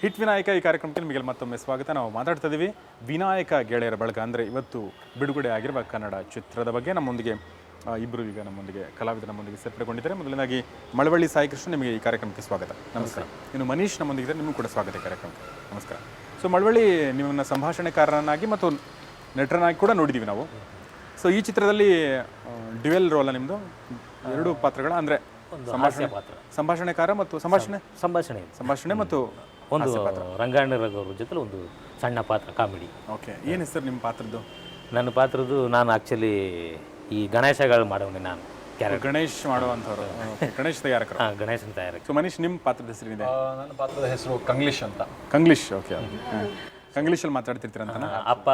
Hit Vinayaka ಈ ಕಾರ್ಯಕ್ರಮಕ್ಕೆ ನಿಮಗೆ ಮತ್ತೊಮ್ಮೆ ಸ್ವಾಗತ. ನಾವು ಮಾತಾಡ್ತಾ ಇದ್ದೀವಿ ವಿನಾಯಕ ಗೆಳೆಯರ ಬಳಗ ಅಂದರೆ ಇವತ್ತು ಬಿಡುಗಡೆ ಆಗಿರುವ ಕನ್ನಡ ಚಿತ್ರದ ಬಗ್ಗೆ. ನಮ್ಮೊಂದಿಗೆ ಇಬ್ಬರು ಈಗ ನಮ್ಮೊಂದಿಗೆ ಕಲಾವಿದರು ನಮ್ಮೊಂದಿಗೆ ಸೇರ್ಪಡೆಗೊಂಡಿದ್ದಾರೆ. ಮೊದಲನೇದಾಗಿ ಮಳವಳ್ಳಿ ಸಾಯಿಕೃಷ್ಣ, ನಿಮಗೆ ಈ ಕಾರ್ಯಕ್ರಮಕ್ಕೆ ಸ್ವಾಗತ. ನಮಸ್ಕಾರ. ಇನ್ನು ಮನೀಶ್ ನಮ್ಮೊಂದಿಗೆ, ನಿಮಗೂ ಕೂಡ ಸ್ವಾಗತ ಈ ಕಾರ್ಯಕ್ರಮಕ್ಕೆ. ನಮಸ್ಕಾರ. ಸೊ ಮಳವಳ್ಳಿ, ನಿಮ್ಮನ್ನು ಸಂಭಾಷಣೆಕಾರನಾಗಿ ಮತ್ತು ನಟರನಾಗಿ ಕೂಡ ನೋಡಿದ್ದೀವಿ ನಾವು. ಸೊ ಈ ಚಿತ್ರದಲ್ಲಿ ಡ್ಯುಯಲ್ ರೋಲ ನಿಮ್ಮದು, ಎರಡು ಪಾತ್ರಗಳ ಅಂದರೆ ಸಂಭಾಷಣೆಕಾರ ಮತ್ತು ಸಂಭಾಷಣೆ ಮತ್ತು ಒಂದು ರಂಗಾಯಣ ರಘುವರ ಜೊತೆ ಒಂದು ಸಣ್ಣ ಪಾತ್ರ ಕಾಮಿಡಿ. ಓಕೆ, ಏನು ಹೆಸರು ನಿಮ್ಮ ಪಾತ್ರದ್ದು? ನನ್ನ ಪಾತ್ರದ್ದು ನಾನು ಆ್ಯಕ್ಚುಲಿ ಈ ಗಣೇಶಗಳು ಮಾಡೋನೆ. ನಾನು ಗಣೇಶ್ ಮಾಡುವಂಥವ್ರು, ಗಣೇಶ್ ತಯಾರಕರು. ಹಾಂ, ಗಣೇಶನ ತಯಾರಕ. ಸೊ ಮನೀಶ್, ನಿಮ್ಮ ಪಾತ್ರದ ಹೆಸರಿದೆ? ನನ್ನ ಪಾತ್ರದ ಹೆಸರು ಕಂಗ್ಲೀಷ್ ಅಂತ. ಕಂಗ್ಲೀಷ್, ಓಕೆ. ಕಂಗ್ಲೀಷಲ್ಲಿ ಮಾತಾಡ್ತಿರ್ತೀರಂತ? ಅಪ್ಪ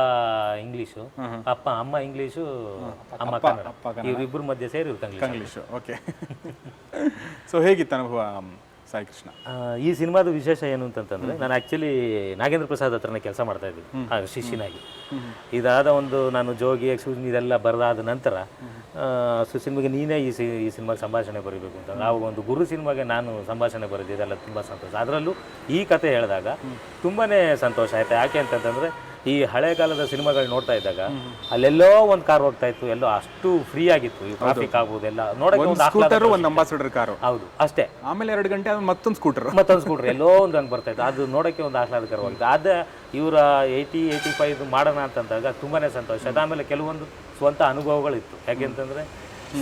ಇಂಗ್ಲೀಷು, ಅಮ್ಮ ಇಂಗ್ಲೀಷು, ಅಮ್ಮ ಕನ್ನಡ. ಇವರಿಬ್ಬರ ಮಧ್ಯೆ ಸೇರಿ ಕಂಗ್ಲೀಷು. ಓಕೆ. ಸೊ ಹೇಗಿತ್ತು ಅನುಭವ ಸಾಯಿಕೃಷ್ಣ? ಈ ಸಿನಿಮಾದ ವಿಶೇಷ ಏನು ಅಂತಂತಂದ್ರೆ, ನಾನು ಆ್ಯಕ್ಚುಲಿ ನಾಗೇಂದ್ರ ಪ್ರಸಾದ್ ಹತ್ರನೇ ಕೆಲಸ ಮಾಡ್ತಾ ಇದ್ದೀನಿ ಶಿಷ್ಯನಾಗಿ. ಇದಾದ ನಾನು ಜೋಗಿ ಎಕ್ಸ್ಕ್ಯೂಸ್ ಇದೆಲ್ಲ ಬರೆದಾದ ನಂತರ ಸಿನಿಮಾಗೆ ನೀನೇ ಈ ಸಿನಿಮಾಗೆ ಸಂಭಾಷಣೆ ಬರೀಬೇಕು ಅಂತ ಆವಾಗ ಒಂದು ಗುರು ಸಿನಿಮಾಗೆ ನಾನು ಸಂಭಾಷಣೆ ಬರೆದಿದ್ದೆಲ್ಲ ತುಂಬ ಸಂತೋಷ. ಅದರಲ್ಲೂ ಈ ಕತೆ ಹೇಳಿದಾಗ ತುಂಬಾ ಸಂತೋಷ ಆಯ್ತು. ಯಾಕೆ ಅಂತಂತಂದರೆ, ಈ ಹಳೆ ಕಾಲದ ಸಿನಿಮಾಗಳು ನೋಡ್ತಾ ಇದ್ದಾಗ ಅಲ್ಲೆಲ್ಲೋ ಒಂದು ಕಾರ್ ಹೋಗ್ತಾ ಇತ್ತು, ಎಲ್ಲೋ ಅಷ್ಟು ಫ್ರೀ ಆಗಿತ್ತು, ಈ ಟ್ರಾಫಿಕ್ ಆಗುವುದು ಎಲ್ಲ ನೋಡಕ್ಕೆ ಒಂದು ಅಂಬಾಸಿಡರ್ ಕಾರು. ಹೌದು, ಅಷ್ಟೇ. ಆಮೇಲೆ 2 ಗಂಟೆ ಮತ್ತೊಂದು ಸ್ಕೂಟರ್ ಎಲ್ಲೋ ಒಂದು ಹಂಗೆ ಬರ್ತಾ ಇತ್ತು. ಅದು ನೋಡೋಕ್ಕೆ ಒಂದು ಆಹ್ಲಾದಕರವಾಗಿತ್ತು. ಅದು ಇವರ 85 ಮಾಡೋಣ ಅಂತಂದಾಗ ತುಂಬಾ ಸಂತೋಷ. ಅದಾದಮೇಲೆ ಕೆಲವೊಂದು ಸ್ವಂತ ಅನುಭವಗಳಿತ್ತು. ಯಾಕೆ ಅಂತಂದರೆ,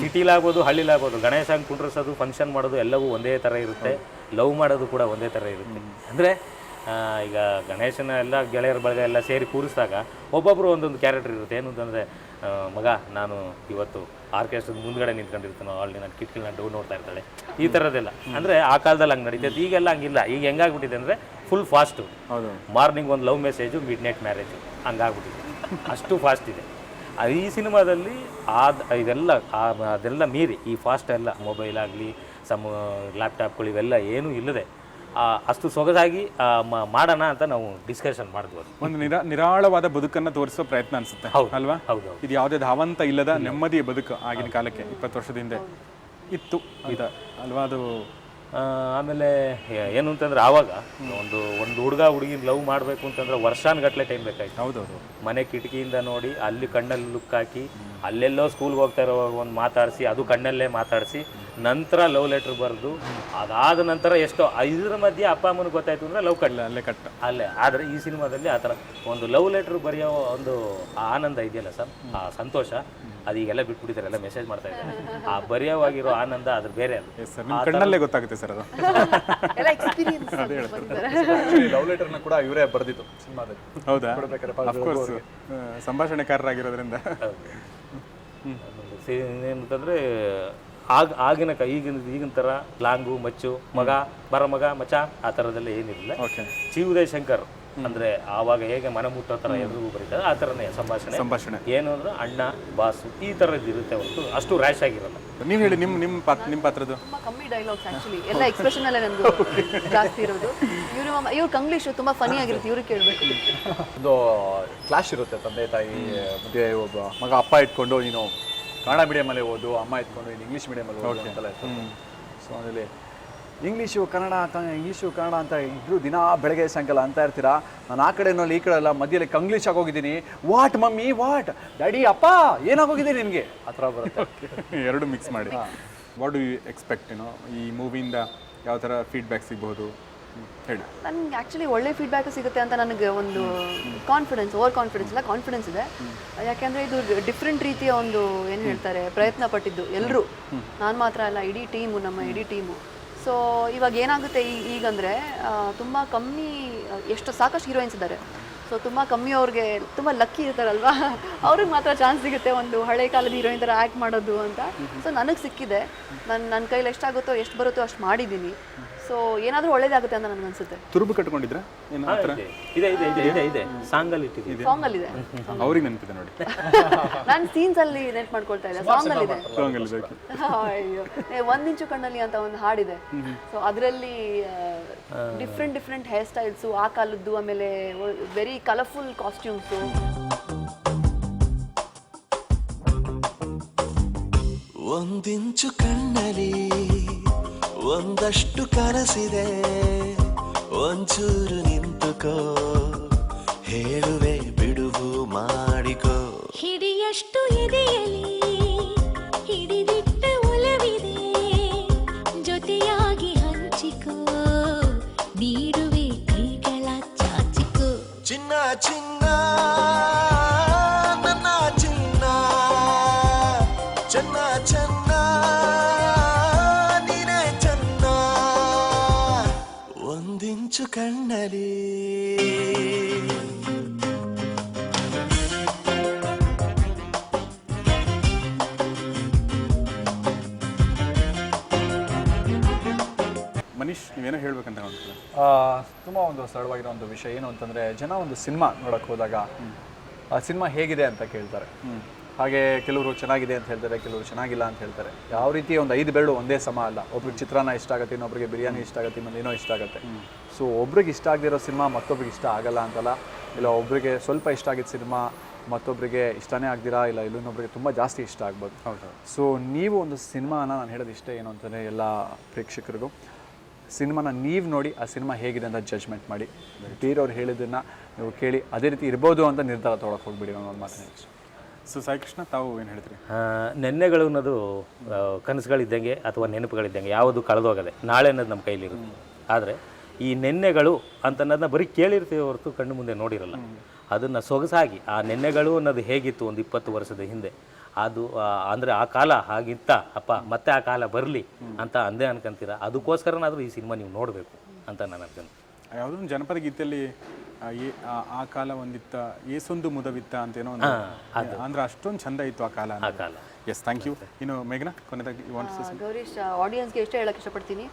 ಸಿಟಿಲಾಗ್ಬೋದು ಹಳ್ಳಿಲಾಗ್ಬೋದು ಗಣೇಶ ಹಂಗೆ ಕುಂಡ್ರಿಸೋದು, ಫಂಕ್ಷನ್ ಮಾಡೋದು ಎಲ್ಲವೂ ಒಂದೇ ಥರ ಇರುತ್ತೆ. ಲವ್ ಮಾಡೋದು ಕೂಡ ಒಂದೇ ಥರ ಇರುತ್ತೆ. ಅಂದರೆ ಈಗ ಗಣೇಶನ ಎಲ್ಲ ಗೆಳೆಯರ ಬಳಗ ಎಲ್ಲ ಸೇರಿ ಕೂರಿಸಿದಾಗ ಒಬ್ಬೊಬ್ಬರು ಒಂದೊಂದು ಕ್ಯಾರೆಕ್ಟರ್ ಇರುತ್ತೆ. ಏನು ಅಂತಂದರೆ, ಮಗ ನಾನು ಇವತ್ತು ಆರ್ಕೆಸ್ಟ್ರದ ಮುಂದ್ಗಡೆ ನಿಂತ್ಕೊಂಡಿರ್ತಾನೋ, ಅಲ್ಲಿ ನಾನು ಕಿಟಕಿನ ಡೌನ್ ನೋಡ್ತಾ ಇರ್ತಾಳೆ, ಈ ಥರದ್ದೆಲ್ಲ. ಅಂದರೆ ಆ ಕಾಲದಲ್ಲಿ ಹಂಗೆ ನಡೀತೈತೆ. ಈಗೆಲ್ಲ ಹಂಗಿಲ್ಲ. ಈಗ ಹೆಂಗಾಗ್ಬಿಟ್ಟಿದೆ ಅಂದರೆ, ಫುಲ್ ಫಾಸ್ಟು. ಮಾರ್ನಿಂಗ್ ಒಂದು love message, midnight marriage, ಹಂಗಾಗ್ಬಿಟ್ಟಿದೆ. ಅಷ್ಟು ಫಾಸ್ಟ್ ಇದೆ. ಈ ಸಿನಿಮಾದಲ್ಲಿ ಅದೆಲ್ಲ ಮೀರಿ ಈ ಫಾಸ್ಟ್ ಎಲ್ಲ ಮೊಬೈಲ್ ಆಗಲಿ ಲ್ಯಾಪ್ಟಾಪ್ಗಳು ಇವೆಲ್ಲ ಏನೂ ಇಲ್ಲದೆ ಅಷ್ಟು ಸೊಗಸಾಗಿ ಮಾಡೋಣ ಅಂತ ನಾವು ಡಿಸ್ಕಷನ್ ಮಾಡಿದ್ವಿ. ಒಂದು ನಿರಾಳವಾದ ಬದುಕನ್ನು ತೋರಿಸೋ ಪ್ರಯತ್ನ ಅನ್ಸುತ್ತೆ ಅಲ್ವಾ? ಹೌದು. ಇದು ಯಾವುದೇ ಧಾವಂತ ಇಲ್ಲದ ನೆಮ್ಮದಿಯ ಬದುಕು ಆಗಿನ ಕಾಲಕ್ಕೆ 20 ವರ್ಷದ ಹಿಂದೆ ಇತ್ತು ಅಲ್ವಾ? ಅದು ಆಮೇಲೆ ಏನು ಅಂತಂದ್ರೆ, ಆವಾಗ ಒಂದು ಹುಡುಗ ಹುಡುಗಿನ ಲವ್ ಮಾಡಬೇಕು ಅಂತಂದ್ರೆ ವರ್ಷಾನುಗಟ್ಟಲೆ ಟೈಮ್ ಬೇಕಾಯ್ತು. ಹೌದೌದು. ಮನೆ ಕಿಟಕಿಯಿಂದ ನೋಡಿ, ಅಲ್ಲಿ ಕಣ್ಣಲ್ಲಿ ಲುಕ್ ಹಾಕಿ, ಅಲ್ಲೆಲ್ಲೋ ಸ್ಕೂಲ್ಗೆ ಹೋಗ್ತಾ ಇರೋವಾಗ ಒಂದು ಮಾತಾಡಿಸಿ, ಅದು ಕಣ್ಣಲ್ಲೇ ಮಾತಾಡಿಸಿ, ನಂತರ ಲವ್ ಲೆಟ್ರ್ ಬರೆದು, ಅದಾದ ನಂತರ ಎಷ್ಟೋ ಇದರ ಮಧ್ಯೆ ಅಪ್ಪ ಅಮ್ಮನಿಗೆ ಗೊತ್ತಾಯ್ತು ಅಂದರೆ ಲವ್ ಅಲ್ಲೇ. ಆದರೆ ಈ ಸಿನಿಮಾದಲ್ಲಿ ಆ ಥರ ಒಂದು ಲವ್ ಲೆಟ್ರ್ ಬರೆಯೋ ಒಂದು ಆನಂದ ಇದೆಯಲ್ಲ ಸರ್, ಆ ಸಂತೋಷ ಅದು ಈಗೆಲ್ಲ ಬಿಟ್ಬಿಟ್ಟಿದ್ದಾರೆ, ಎಲ್ಲ ಮೆಸೇಜ್ ಮಾಡ್ತಾ ಇದ್ದಾರೆ. ಆ ಬರೆಯೋವಾಗಿರೋ ಆನಂದ ಅದು ಬೇರೆ. ಅದು ಕಣ್ಣಲ್ಲೇ ಗೊತ್ತಾಗುತ್ತೆ ಸರ್. ಅದು ಲವ್ ಲೆಟರ್ನ ಕೂಡ ಇವರೇ ಬರೆದಿತ್ತು ಸಿನಿಮಾದಲ್ಲಿ. ಹೌದಾ? ಅಫ್ಕೋರ್ಸ್, ಸಂಭಾಷಣೆಕಾರರಾಗಿರೋದ್ರಿಂದ. ಏನಂತಂದರೆ, ಈಗಿನ ಥರ ಲಾಂಗು ಮಚ್ಚು ಮಗ ಬರ ಮಗ ಮಚ ಆ ಥರದ್ದೆಲ್ಲ ಏನಿರಲಿಲ್ಲ. ಚಿ ಉದಯ್ ಶಂಕರ್ ಅಂದರೆ ಆವಾಗ ಹೇಗೆ ಮನ ಮುಟ್ಟೋ ಥರ ಎಲ್ರಿಗೂ ಬರೀತಾರೆ ಆ ಥರನೇ ಸಂಭಾಷಣೆ. ಏನು ಅಂದ್ರೆ ಅಣ್ಣ ಬಾಸು ಈ ಥರದ್ದು ಇರುತ್ತೆ ಹೊರತು ಅಷ್ಟು ರ್ಯಾಶ್ ಆಗಿರಲ್ಲ. ನೀವು ಹೇಳಿ, ನಿಮ್ಮ ಪಾತ್ರದ್ದು ತುಂಬಾ ಕಮ್ಮಿ ಡೈಲಾಗ್ಸ್ ಆಕ್ಚುಲಿ, ಎಲ್ಲ ಎಕ್ಸ್ಪ್ರೆಷನ್ ಅಲ್ಲೇ ನಮ್ದು ಜಾಸ್ತಿ ಇರೋದು. ಇವ್ರು ಕಂಗ್ಲೀಷು ತುಂಬಾ ಫನಿ ಆಗಿರುತ್ತೆ, ಇವ್ರಿಗೆ ಕೇಳಬೇಕು. ಒಂದು ಕ್ಲಾಶ್ ಇರುತ್ತೆ. ತಂದೆ ತಾಯಿ ಮಧ್ಯೆ ಒಬ್ಬ ಮಗ ಅಪ್ಪ ಇಟ್ಕೊಂಡು ನೀನು ಕನ್ನಡ ಮೀಡಿಯಮಲ್ಲೇ ಓದು, ಅಮ್ಮ ಇಟ್ಕೊಂಡು ನೀನು ಇಂಗ್ಲೀಷ್ ಮೀಡಿಯಮಲ್ಲಿ ಓದು ಅಂತೆಲ್ಲ ಇತ್ತು. ಸೊ ಅದರಲ್ಲಿ ಇಂಗ್ಲೀಷು ಕನ್ನಡ ಅಂತ ಇಬ್ಬರು ದಿನ ಬೆಳಗ್ಗೆ ಸಾಯಂಕಾಲ ಅಂತ ಇರ್ತೀರಾ. ನಾನು ಆ ಕಡೆನಲ್ಲಿ ಈ ಕಡೆ ಎಲ್ಲ ಮಧ್ಯದಲ್ಲಿ ಕಂಗ್ಲೀಷ್ ಆಗೋಗಿದ್ದೀನಿ. ವಾಟ್ ಮಮ್ಮಿ, ವಾಟ್ ಡ್ಯಾಡಿ, ಅಪ್ಪ ಏನಾಗೋಗಿದ್ದೀನಿ ನಿನಗೆ, ಆ ಥರ ಬರುತ್ತೆ. ಎರಡು ಮಿಕ್ಸ್ ಮಾಡಿ. ವಾಟ್ ಡು ಯು ಎಕ್ಸ್ಪೆಕ್ಟ್ ಈ ಮೂವಿಯಿಂದ? ಯಾವ ಥರ ಫೀಡ್ಬ್ಯಾಕ್ ಸಿಗ್ಬೋದು ಹೇಳಿ? ನನಗೆ ಆ್ಯಕ್ಚುಲಿ ಒಳ್ಳೆ ಫೀಡ್ಬ್ಯಾಕ್ ಸಿಗುತ್ತೆ ಅಂತ ನನಗೆ ಒಂದು ಕಾನ್ಫಿಡೆನ್ಸ್ ಇದೆ. ಯಾಕೆಂದರೆ ಇದು ಡಿಫ್ರೆಂಟ್ ರೀತಿಯ ಒಂದು ಏನು ಹೇಳ್ತಾರೆ ಪ್ರಯತ್ನ ಪಟ್ಟಿದ್ದು ಎಲ್ಲರೂ, ನಾನು ಮಾತ್ರ ಅಲ್ಲ, ನಮ್ಮ ಇಡೀ ಟೀಮು. ಸೊ ಇವಾಗ ಏನಾಗುತ್ತೆ ಈಗಂದರೆ, ತುಂಬ ಕಮ್ಮಿ, ಸಾಕಷ್ಟು ಹೀರೋಯಿನ್ಸ್ ಇದ್ದಾರೆ. ಸೊ ತುಂಬ ಕಮ್ಮಿ ಅವ್ರಿಗೆ ತುಂಬ ಲಕ್ಕಿ ಇರ್ತಾರಲ್ವಾ, ಅವ್ರಿಗೆ ಮಾತ್ರ ಚಾನ್ಸ್ ಸಿಗುತ್ತೆ ಒಂದು ಹಳೆ ಕಾಲದ ಹೀರೋಯಿನ್ ಥರ ಆ್ಯಕ್ಟ್ ಮಾಡೋದು ಅಂತ. ಸೊ ನನಗೆ ಸಿಕ್ಕಿದೆ. ನನ್ನ ಕೈಲಿ ಎಷ್ಟಾಗುತ್ತೋ ಎಷ್ಟು ಬರುತ್ತೋ ಅಷ್ಟು ಮಾಡಿದ್ದೀನಿ. ಸೊ ಏನಾದರೂ ಒಳ್ಳೇದಾಗುತ್ತೆ ಅಂತ ನನಗನ್ಸುತ್ತೆ. ತುರುಬು ಕಟ್ಕೊಂಡಿದ್ರೆ ಇದೆ ಸಾಂಗಲ್ಲಿದೆ. ಅವ್ರಿಗೆ ನೆನಪಿದೆ ನೋಡಿ. ನಾನು ಸೀನ್ಸಲ್ಲಿ ನೆನ್ಪು ಮಾಡ್ಕೊಳ್ತಾ ಇದ್ದೆ. ಸಾಂಗಲ್ಲಿದೆ. ಅಯ್ಯೋ, 1 ಇಂಚು ಕಣ್ಣಲ್ಲಿ ಅಂತ ಒಂದು ಹಾಡಿದೆ. ಸೊ ಅದರಲ್ಲಿ ಡಿಫ್ರೆಂಟ್ ಹೇರ್ ಸ್ಟೈಲ್ಸು ಆ ಕಾಲದ್ದು, ಆಮೇಲೆ ವೆರಿ ಕಲರ್ಫುಲ್ ಕಾಸ್ಟ್ಯೂಮ್ಸು. ಒಂದಿಂಚು ಕಣ್ಣಲ್ಲಿ ಒಂದಷ್ಟು ಕನಸಿದೆ, ಒಂಚೂರು ನಿಂತುಕೋ ಹೇಳುವೆ ಬಿಡುವು ಮಾಡಿಕೋ ಹಿಡಿಯಷ್ಟು ಇದೆಯಲಿ ಹಿಡಿದಿಟ್ಟ ಒಲವಿದೆ ಜೊತೆಯಾಗಿ ಹಂಚಿಕೋ ನೀಡುವೆ ಕೈಗಳ ಚಾಚಿಕೋ ಚಿನ್ನ ಚಿನ್ನ ನನ್ನ ಚಿನ್ನ ಚೆನ್ನ ಚೆನ್ನ ನೀನೇ ಚೆನ್ನ ಒಂದಿಂಚು ಕಣ್ಣಲ್ಲಿ ಮನೀಶ್ ನೀವೇನೋ ಹೇಳ್ಬೇಕಂತ ಅನ್ಕೊಂಡೆ. ತುಂಬ ಒಂದು ಸರಳವಾಗಿರೋ ಒಂದು ವಿಷಯ ಏನು ಅಂತಂದರೆ ಜನ ಒಂದು ಸಿನಿಮಾ ನೋಡೋಕ್ಕೆ ಹೋದಾಗ ಆ ಸಿನಿಮಾ ಹೇಗಿದೆ ಅಂತ ಕೇಳ್ತಾರೆ. ಹಾಗೆ ಕೆಲವರು ಚೆನ್ನಾಗಿದೆ ಅಂತ ಹೇಳ್ತಾರೆ, ಕೆಲವರು ಚೆನ್ನಾಗಿಲ್ಲ ಅಂತ ಹೇಳ್ತಾರೆ. ಯಾವ ರೀತಿ ಒಂದು 5 ಬೆರಳು ಒಂದೇ ಸಮ ಅಲ್ಲ. ಒಬ್ರಿಗೆ ಚಿತ್ರಾನ್ನ ಇಷ್ಟ ಆಗುತ್ತೆ, ಇನ್ನೊಬ್ರಿಗೆ ಬಿರಿಯಾನಿ ಇಷ್ಟ ಆಗುತ್ತೆ, ಇನ್ನೊಂದೇನೋ ಇಷ್ಟ ಆಗುತ್ತೆ. ಸೊ ಒಬ್ರಿಗೆ ಇಷ್ಟ ಆಗದಿರೋ ಸಿನಿಮಾ ಮತ್ತೊಬ್ರಿಗೆ ಇಷ್ಟ ಆಗಲ್ಲ ಅಂತಲ್ಲ, ಇಲ್ಲ ಒಬ್ರಿಗೆ ಸ್ವಲ್ಪ ಇಷ್ಟ ಆಗಿದ್ದ ಸಿನಿಮಾ ಮತ್ತೊಬ್ಬರಿಗೆ ಇಷ್ಟನೇ ಆಗ್ದಿರಾ, ಇಲ್ಲ ಇನ್ನೊಬ್ರಿಗೆ ತುಂಬ ಜಾಸ್ತಿ ಇಷ್ಟ ಆಗ್ಬೋದು. ಹೌದು. ಸೊ ನೀವು ಒಂದು ಸಿನಿಮಾನ ನಾನು ಹೇಳೋದು ಇಷ್ಟ ಏನು ಅಂತಂದರೆ ಎಲ್ಲ ಪ್ರೇಕ್ಷಕರಿಗೂ ಸಿನಿಮಾನ ನೀವು ನೋಡಿ ಆ ಸಿನಿಮಾ ಹೇಗಿದೆ ಅಂತ ಜಡ್ಜ್ಮೆಂಟ್ ಮಾಡಿ. ಬೇರೆಯವ್ರು ಹೇಳಿದ್ದನ್ನು ನೀವು ಕೇಳಿ ಅದೇ ರೀತಿ ಇರ್ಬೋದು ಅಂತ ನಿರ್ಧಾರ ತೊಗೊಳಕ್ಕೆ ಹೋಗ್ಬಿಡಿ ಅನ್ನೋ ಒಂದು ಮಾತನ್ನ ಹೇಳಿ. ಸೊ ಸಾಯಿ ಕೃಷ್ಣ, ತಾವು ಏನು ಹೇಳ್ತೀರಿ? ನೆನ್ನೆಗಳು ಅನ್ನೋದು ಕನಸುಗಳಿದ್ದಂಗೆ ಅಥವಾ ನೆನಪುಗಳಿದ್ದಂಗೆ ಯಾವುದು ಕಳೆದೋಗದೆ, ನಾಳೆ ಅನ್ನೋದು ನಮ್ಮ ಕೈಲಿರುತ್ತೆ. ಆದರೆ ಈ ನೆನ್ನೆಗಳು ಅಂತನ್ನೋದನ್ನ ಬರೀ ಕೇಳಿರ್ತೀವಿ ಹೊರತು ಕಣ್ಣು ಮುಂದೆ ನೋಡಿರಲ್ಲ. ಅದನ್ನು ಸೊಗಸಾಗಿ ಆ ನೆನ್ನೆಗಳು ಅನ್ನೋದು ಹೇಗಿತ್ತು ಒಂದು 20 ವರ್ಷದ ಹಿಂದೆ, ಅದು ಅಂದರೆ ಆ ಕಾಲ ಹಾಗಿತ್ತ ಅಪ್ಪ, ಮತ್ತೆ ಆ ಕಾಲ ಬರಲಿ ಅಂತ ಅಂದೇ ಅನ್ಕೊಂತೀರ. ಅದಕ್ಕೋಸ್ಕರನಾದರೂ ಈ ಸಿನಿಮಾ ನೀವು ನೋಡಬೇಕು ಅಂತ ನಾನು ಅನ್ಕೊಂತೀನಿ. ಯಾವುದೋ ಒಂದು ಜನಪದ ಗೀತೆಯಲ್ಲಿ ಆ ಕಾಲ ಒಂದಿತ್ತ ಏಸೊಂದು ಮುದವಿತ್ತ ಅಂತೇನೋ ಒಂದು ಅಂದ್ರೆ ಅಷ್ಟೊಂದು ಚಂದ ಇತ್ತು ಆ ಕಾಲ. ಆ ಕಾಲ. S, thank you. ಇನ್ನು ಮೇಘನಾ, ಕೊನೆದಾಗಿ ಗೌರೀಶ್, ಆಡಿಯನ್ಸ್ಗೆ ಎಷ್ಟೇ ಹೇಳಕ್ಕೆ ಇಷ್ಟಪಡ್ತೀನಿ,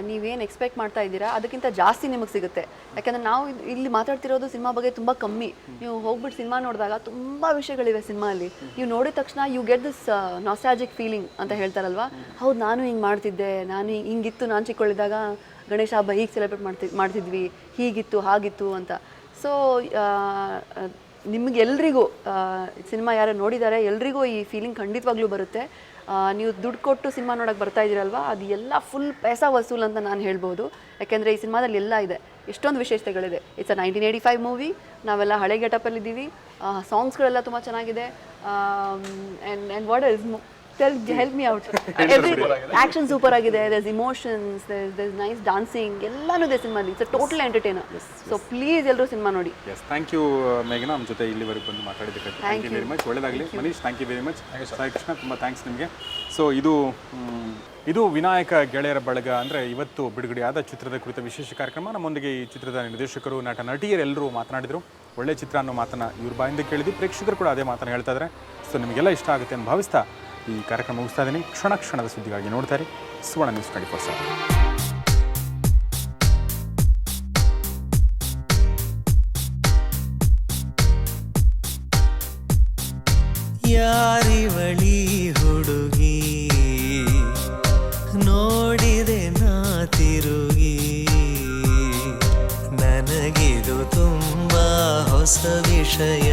ನೀವೇನು ಎಕ್ಸ್ಪೆಕ್ಟ್ ಮಾಡ್ತಾ ಇದ್ದೀರಾ ಅದಕ್ಕಿಂತ ಜಾಸ್ತಿ ನಿಮಗೆ ಸಿಗುತ್ತೆ. ಯಾಕಂದರೆ ನಾವು ಇಲ್ಲಿ ಮಾತಾಡ್ತಿರೋದು ಸಿನಿಮಾ ಬಗ್ಗೆ ತುಂಬ ಕಮ್ಮಿ. ನೀವು ಹೋಗ್ಬಿಟ್ಟು ಸಿನಿಮಾ ನೋಡಿದಾಗ ತುಂಬ ವಿಷಯಗಳಿವೆ ಸಿನಿಮಾಲಿ. ನೀವು ನೋಡಿದ ತಕ್ಷಣ you get this nostalgic feeling ಅಂತ ಹೇಳ್ತಾರಲ್ವಾ. ಹೌದು, ನಾನು ಹಿಂಗೆ ಮಾಡ್ತಿದ್ದೆ, ನಾನು ಹಿಂಗಿತ್ತು, ನಾನು ಚಿಕ್ಕಳಿದ್ದಾಗ ಗಣೇಶ ಹಬ್ಬ ಹೀಗೆ ಸೆಲೆಬ್ರೇಟ್ ಮಾಡ್ತಿದ್ವಿ, ಹೀಗಿತ್ತು ಹಾಗಿತ್ತು ಅಂತ. ಸೊ ನಿಮಗೆಲ್ರಿಗೂ ಸಿನಿಮಾ ಯಾರು ನೋಡಿದ್ದಾರೆ ಎಲ್ರಿಗೂ ಈ ಫೀಲಿಂಗ್ ಖಂಡಿತವಾಗ್ಲೂ ಬರುತ್ತೆ. ನೀವು ದುಡ್ಡು ಕೊಟ್ಟು ಸಿನಿಮಾ ನೋಡೋಕ್ಕೆ ಬರ್ತಾ ಇದ್ದೀರಲ್ವ, ಅದು ಎಲ್ಲ ಫುಲ್ ಪೈಸಾ ವಸೂಲ್ ಅಂತ ನಾನು ಹೇಳ್ಬೋದು. ಯಾಕೆಂದರೆ ಈ ಸಿನಿಮಾದಲ್ಲಿ ಎಲ್ಲ ಇದೆ, ಎಷ್ಟೊಂದು ವಿಶೇಷತೆಗಳಿದೆ. It's a 1985 movie. ನಾವೆಲ್ಲ ಹಳೆ ಗೆಟಪಲ್ಲಿದ್ದೀವಿ. ಸಾಂಗ್ಸ್ಗಳೆಲ್ಲ ತುಂಬ ಚೆನ್ನಾಗಿದೆ. And what is help me out. Action super ಆಗಿದೆ, there's emotions, there's nice dancing, ಎಲ್ಲನೂ ಇದೆ ಸಿನಿಮಾಲಿ. It's a total entertainer. So please ಎಲ್ಲರೂ ಸಿನಿಮಾ ನೋಡಿ. ಎಸ್, ಥ್ಯಾಂಕ್ ಯು ಮೇಘನಾ, ನಮ್ಮ ಜೊತೆ ಇಲ್ಲಿವರೆಗೆ ಬಂದು ಮಾತಾಡಿದ್ದಕ್ಕೆ ಥ್ಯಾಂಕ್ ಯು ವೆರಿ ಮಚ್. ಒಳ್ಳೆಯದಾಗಲಿ. Manish, thank you very much. Sai Krishna, ತುಂಬ ಥ್ಯಾಂಕ್ಸ್ ನಿಮಗೆ. ಸೊ ಇದು ವಿನಾಯಕ ಗೆಳೆಯರ ಬಳಗ ಅಂದರೆ ಇವತ್ತು ಬಿಡುಗಡೆಯಾದ ಚಿತ್ರದ ಕುರಿತ ವಿಶೇಷ ಕಾರ್ಯಕ್ರಮ. ನಮ್ಮೊಂದಿಗೆ ಈ ಚಿತ್ರದ ನಿರ್ದೇಶಕರು, ನಟ ನಟಿಯರೆಲ್ಲರೂ ಮಾತನಾಡಿದರು. ಒಳ್ಳೆ ಚಿತ್ರ ಅನ್ನೋ ಮಾತನ್ನು ಇವ್ರ ಬಾಯಿಂದ ಕೇಳಿದ್ವಿ. ಪ್ರೇಕ್ಷಕರು ಕೂಡ ಅದೇ ಮಾತನ್ನು ಹೇಳ್ತಾ ಇದ್ದಾರೆ. ಸೊ ನಿಮಗೆಲ್ಲ ಇಷ್ಟ ಆಗುತ್ತೆ ಅಂತ ಭಾವಿಸ್ತಾ ಈ ಕಾರ್ಯಕ್ರಮ ಮುಗಿಸ್ತಾ ಇದ್ದೀನಿ. ಕ್ಷಣ ಕ್ಷಣದ ಸುದ್ದಿಗಾಗಿ ನೋಡ್ತಾರೆ ಸುವರ್ಣ ನ್ಯೂಸ್ 24/7. ಯಾರಿವಳಿ ಹುಡುಗಿ ನೋಡಿದೆ ನಾ ತಿರುಗಿ, ನನಗಿದು ತುಂಬಾ ಹೊಸ ವಿಷಯ